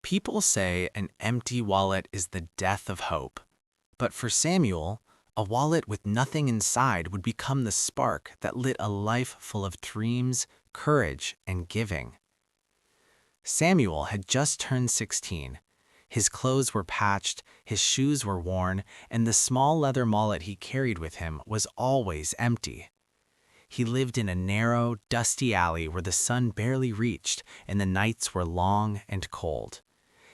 People say an empty wallet is the death of hope. But for Samuel, a wallet with nothing inside would become the spark that lit a life full of dreams, courage, and giving. Samuel had just turned 16. His clothes were patched, his shoes were worn, and the small leather wallet he carried with him was always empty. He lived in a narrow, dusty alley where the sun barely reached and the nights were long and cold.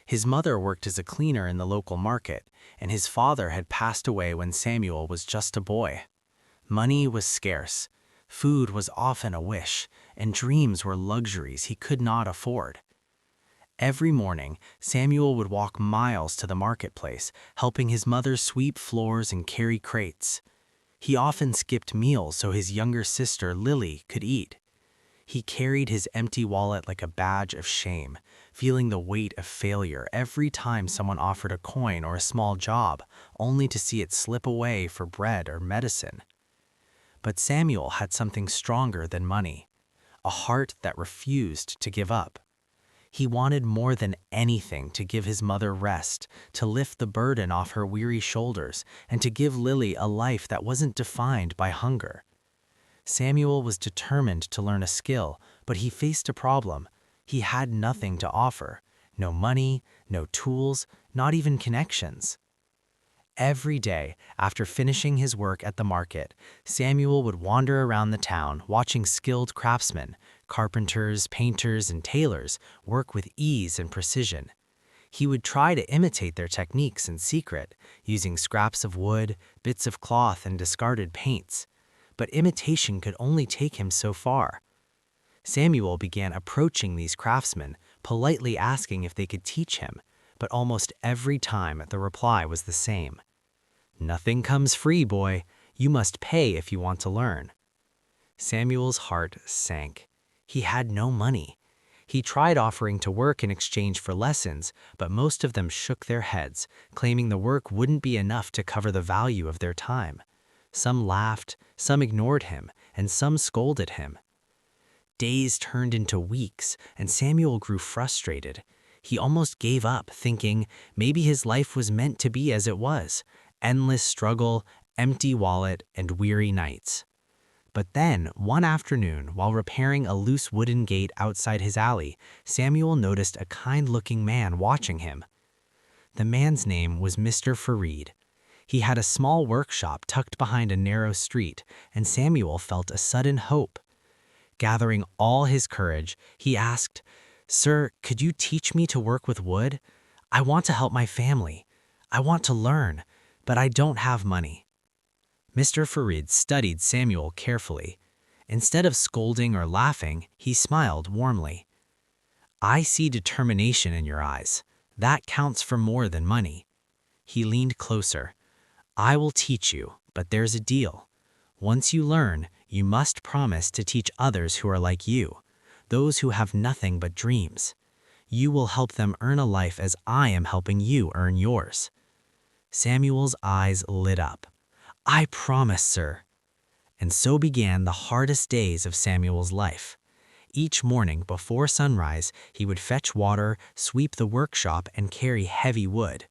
His mother worked as a cleaner in the local market, and his father had passed away when Samuel was just a boy. Money was scarce, food was often a wish, and dreams were luxuries he could not afford. Every morning, Samuel would walk miles to the marketplace, helping his mother sweep floors and carry crates. He often skipped meals so his younger sister, Lily, could eat. He carried his empty wallet like a badge of shame, feeling the weight of failure every time someone offered a coin or a small job, only to see it slip away for bread or medicine. But Samuel had something stronger than money, a heart that refused to give up. He wanted more than anything to give his mother rest, to lift the burden off her weary shoulders, and to give Lily a life that wasn't defined by hunger. Samuel was determined to learn a skill, but he faced a problem. He had nothing to offer. No money, no tools, not even connections. Every day, after finishing his work at the market, Samuel would wander around the town watching skilled craftsmen, carpenters, painters, and tailors work with ease and precision. He would try to imitate their techniques in secret, using scraps of wood, bits of cloth, and discarded paints. But imitation could only take him so far. Samuel began approaching these craftsmen, politely asking if they could teach him, but almost every time the reply was the same. "Nothing comes free, boy. You must pay if you want to learn." Samuel's heart sank. He had no money. He tried offering to work in exchange for lessons, but most of them shook their heads, claiming the work wouldn't be enough to cover the value of their time. Some laughed, some ignored him, and some scolded him. Days turned into weeks, and Samuel grew frustrated. He almost gave up, thinking maybe his life was meant to be as it was: endless struggle, empty wallet, and weary nights. But then, one afternoon, while repairing a loose wooden gate outside his alley, Samuel noticed a kind-looking man watching him. The man's name was Mr. Fareed. He had a small workshop tucked behind a narrow street, and Samuel felt a sudden hope. Gathering all his courage, he asked, "Sir, could you teach me to work with wood? I want to help my family. I want to learn, but I don't have money." Mr. Fareed studied Samuel carefully. Instead of scolding or laughing, he smiled warmly. "I see determination in your eyes. That counts for more than money." He leaned closer. "I will teach you, but there's a deal. Once you learn, you must promise to teach others who are like you, those who have nothing but dreams. You will help them earn a life as I am helping you earn yours." Samuel's eyes lit up. "I promise, sir." And so began the hardest days of Samuel's life. Each morning before sunrise, he would fetch water, sweep the workshop, and carry heavy wood.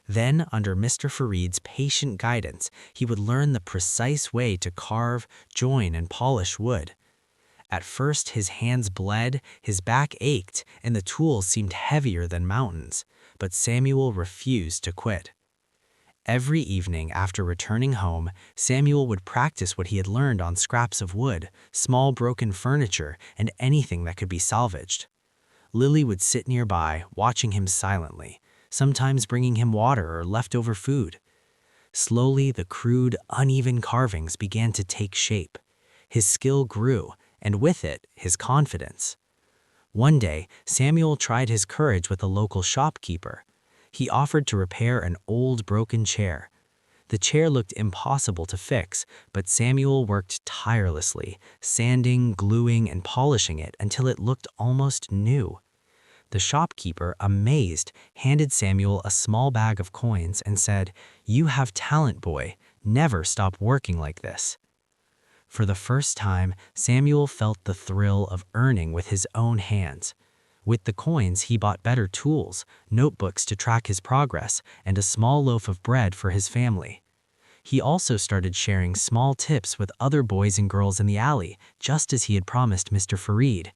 Then, under Mr. Fareed's patient guidance, he would learn the precise way to carve, join, and polish wood. At first, his hands bled, his back ached, and the tools seemed heavier than mountains, but Samuel refused to quit. Every evening after returning home, Samuel would practice what he had learned on scraps of wood, small broken furniture, and anything that could be salvaged. Lily would sit nearby, watching him silently, sometimes bringing him water or leftover food. Slowly, the crude, uneven carvings began to take shape. His skill grew, and with it, his confidence. One day, Samuel tried his courage with a local shopkeeper. He offered to repair an old broken chair. The chair looked impossible to fix, but Samuel worked tirelessly, sanding, gluing, and polishing it until it looked almost new. The shopkeeper, amazed, handed Samuel a small bag of coins and said, "You have talent, boy. Never stop working like this." For the first time, Samuel felt the thrill of earning with his own hands. With the coins, he bought better tools, notebooks to track his progress, and a small loaf of bread for his family. He also started sharing small tips with other boys and girls in the alley, just as he had promised Mr. Farid.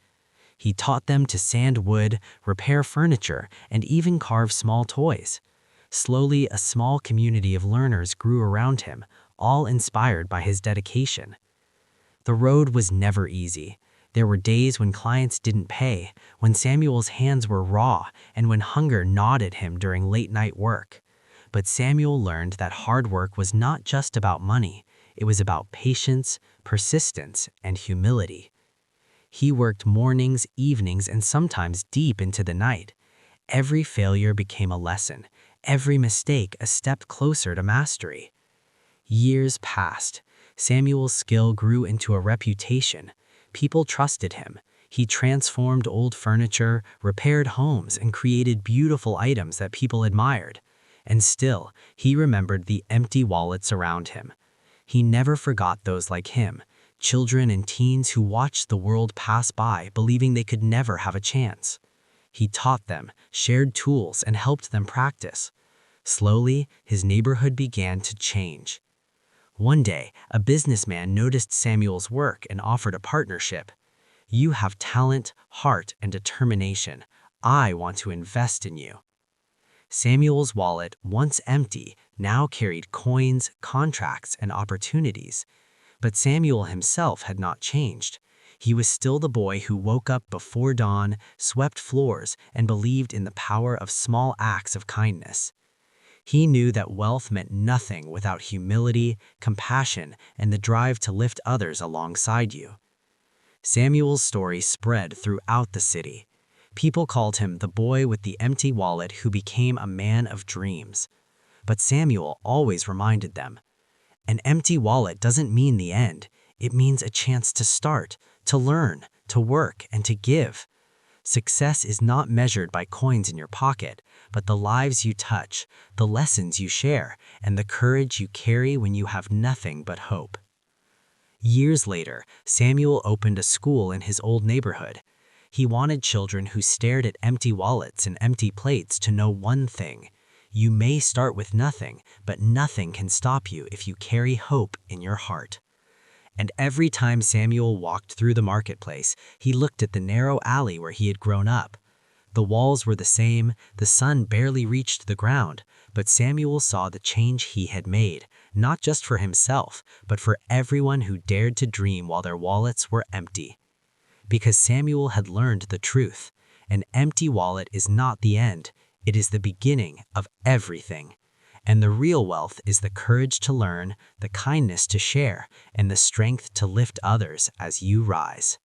He taught them to sand wood, repair furniture, and even carve small toys. Slowly, a small community of learners grew around him, all inspired by his dedication. The road was never easy. There were days when clients didn't pay, when Samuel's hands were raw, and when hunger gnawed at him during late-night work. But Samuel learned that hard work was not just about money. It was about patience, persistence, and humility. He worked mornings, evenings, and sometimes deep into the night. Every failure became a lesson, every mistake a step closer to mastery. Years passed. Samuel's skill grew into a reputation. People trusted him. He transformed old furniture, repaired homes, and created beautiful items that people admired. And still, he remembered the empty wallets around him. He never forgot those like him, children and teens who watched the world pass by believing they could never have a chance. He taught them, shared tools, and helped them practice. Slowly, his neighborhood began to change. One day, a businessman noticed Samuel's work and offered a partnership. "You have talent, heart, and determination. I want to invest in you." Samuel's wallet, once empty, now carried coins, contracts, and opportunities. But Samuel himself had not changed. He was still the boy who woke up before dawn, swept floors, and believed in the power of small acts of kindness. He knew that wealth meant nothing without humility, compassion, and the drive to lift others alongside you. Samuel's story spread throughout the city. People called him the boy with the empty wallet who became a man of dreams. But Samuel always reminded them, an empty wallet doesn't mean the end. It means a chance to start, to learn, to work, and to give. Success is not measured by coins in your pocket, but the lives you touch, the lessons you share, and the courage you carry when you have nothing but hope. Years later, Samuel opened a school in his old neighborhood. He wanted children who stared at empty wallets and empty plates to know one thing: you may start with nothing, but nothing can stop you if you carry hope in your heart. And every time Samuel walked through the marketplace, he looked at the narrow alley where he had grown up. The walls were the same, the sun barely reached the ground, but Samuel saw the change he had made, not just for himself, but for everyone who dared to dream while their wallets were empty. Because Samuel had learned the truth: an empty wallet is not the end, it is the beginning of everything. And the real wealth is the courage to learn, the kindness to share, and the strength to lift others as you rise.